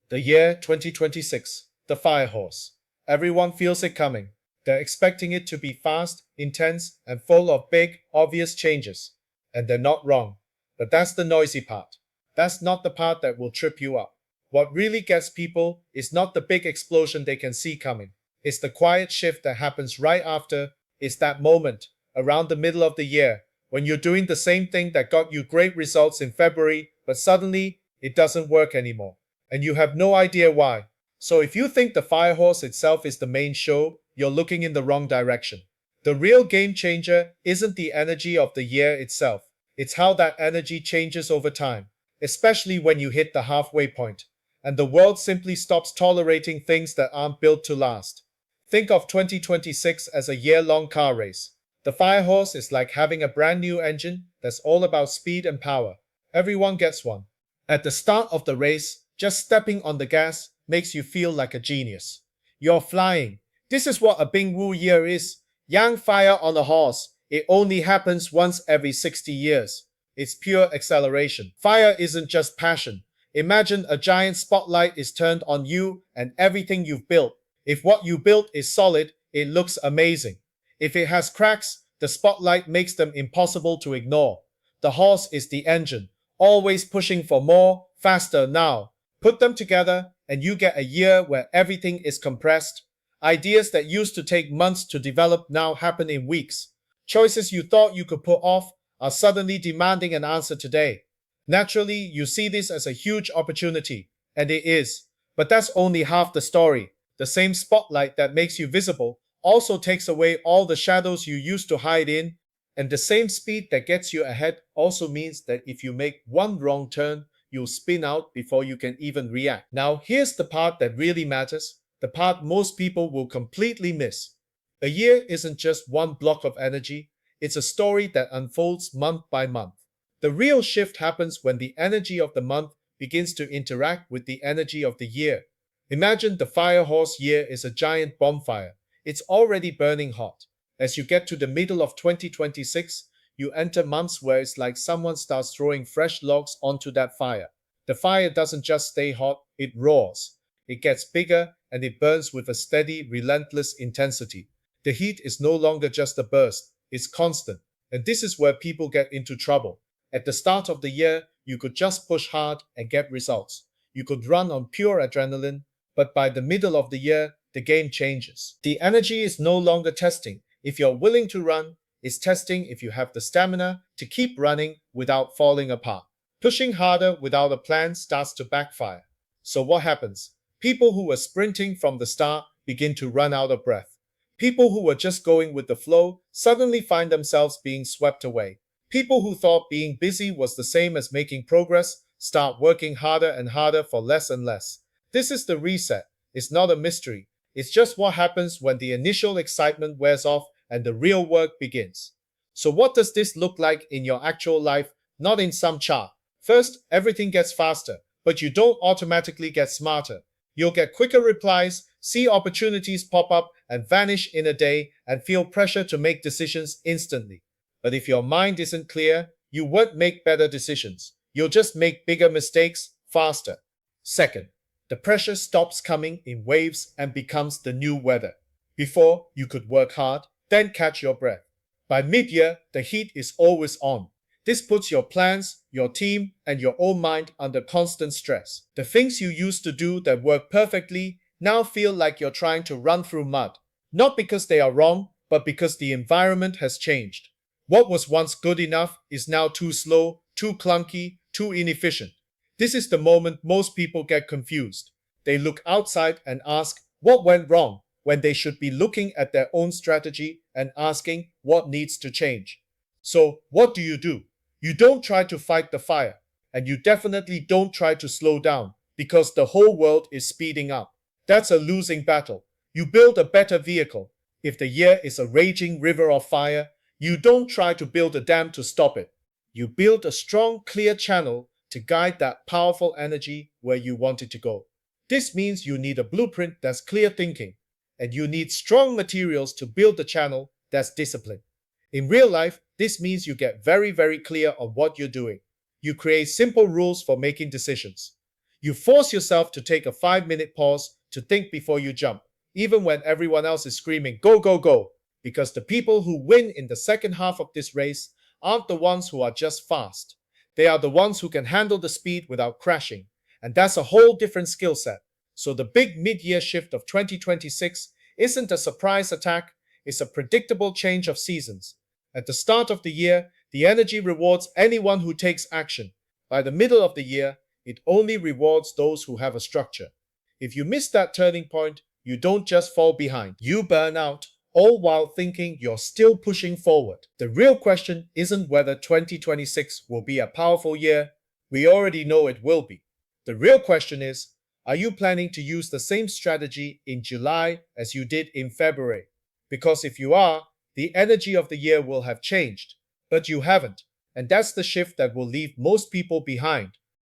The year 2026, the fire horse. Everyone feels it coming. They're expecting it to be fast, intense, and full of big, obvious changes. And they're not wrong. But that's the noisy part. That's not the part that will trip you up. What really gets people is not the big explosion they can see coming. It's the quiet shift that happens right after. It's that moment, around the middle of the year, when you're doing the same thing that got you great results in February, but suddenly it doesn't work anymore and you have no idea why. So if you think the Firehorse itself is the main show, you're looking in the wrong direction. The real game changer isn't the energy of the year itself, it's how that energy changes over time, especially when you hit the halfway point, and the world simply stops tolerating things that aren't built to last. Think of 2026 as a year-long car race. The Firehorse is like having a brand new engine that's all about speed and power. Everyone gets one. At the start of the race, just stepping on the gas makes you feel like a genius. You're flying. This is what a Bingwu year is. Yang fire on a horse. It only happens once every 60 years. It's pure acceleration. Fire isn't just passion. Imagine a giant spotlight is turned on you and everything you've built. If what you built is solid, it looks amazing. If it has cracks, the spotlight makes them impossible to ignore. The horse is the engine, always pushing for more, faster now. Put them together, and you get a year where everything is compressed. Ideas that used to take months to develop now happen in weeks. Choices you thought you could put off are suddenly demanding an answer today. Naturally, you see this as a huge opportunity, and it is. But that's only half the story. The same spotlight that makes you visible also takes away all the shadows you used to hide in, and the same speed that gets you ahead also means that if you make one wrong turn, you'll spin out before you can even react. Now, here's the part that really matters, the part most people will completely miss. A year isn't just one block of energy, it's a story that unfolds month by month. The real shift happens when the energy of the month begins to interact with the energy of the year. Imagine the Firehorse year is a giant bonfire. It's already burning hot. As you get to the middle of 2026, you enter months where it's like someone starts throwing fresh logs onto that fire. The fire doesn't just stay hot, it roars. It gets bigger and it burns with a steady, relentless intensity. The heat is no longer just a burst, it's constant. And this is where people get into trouble. At the start of the year, you could just push hard and get results. You could run on pure adrenaline, but by the middle of the year, the game changes. The energy is no longer testing if you're willing to run, it's testing if you have the stamina to keep running without falling apart. Pushing harder without a plan starts to backfire. So what happens? People who were sprinting from the start begin to run out of breath. People who were just going with the flow suddenly find themselves being swept away. People who thought being busy was the same as making progress start working harder and harder for less and less. This is the reset. It's not a mystery. It's just what happens when the initial excitement wears off and the real work begins. So what does this look like in your actual life, not in some chart? First, everything gets faster, but you don't automatically get smarter. You'll get quicker replies, see opportunities pop up and vanish in a day, and feel pressure to make decisions instantly. But if your mind isn't clear, you won't make better decisions. You'll just make bigger mistakes faster. Second, the pressure stops coming in waves and becomes the new weather. Before, you could work hard, then catch your breath. By mid-year, the heat is always on. This puts your plans, your team, and your own mind under constant stress. The things you used to do that work perfectly now feel like you're trying to run through mud. Not because they are wrong, but because the environment has changed. What was once good enough is now too slow, too clunky, too inefficient. This is the moment most people get confused. They look outside and ask, what went wrong? When they should be looking at their own strategy and asking what needs to change. So, what do? You don't try to fight the fire, and you definitely don't try to slow down because the whole world is speeding up. That's a losing battle. You build a better vehicle. If the year is a raging river of fire, you don't try to build a dam to stop it. You build a strong, clear channel to guide that powerful energy where you want it to go. This means you need a blueprint that's clear thinking, and you need strong materials to build the channel that's disciplined. In real life, this means you get very clear on what you're doing. You create simple rules for making decisions. You force yourself to take a 5-minute pause to think before you jump, even when everyone else is screaming, go, go, go, because the people who win in the second half of this race aren't the ones who are just fast. They are the ones who can handle the speed without crashing, and that's a whole different skill set. So the big mid-year shift of 2026 isn't a surprise attack, it's a predictable change of seasons. At the start of the year, the energy rewards anyone who takes action. By the middle of the year, it only rewards those who have a structure. If you miss that turning point, you don't just fall behind, you burn out, all while thinking you're still pushing forward. The real question isn't whether 2026 will be a powerful year. We already know it will be. The real question is, are you planning to use the same strategy in July as you did in February? Because if you are, the energy of the year will have changed. But you haven't, and that's the shift that will leave most people behind.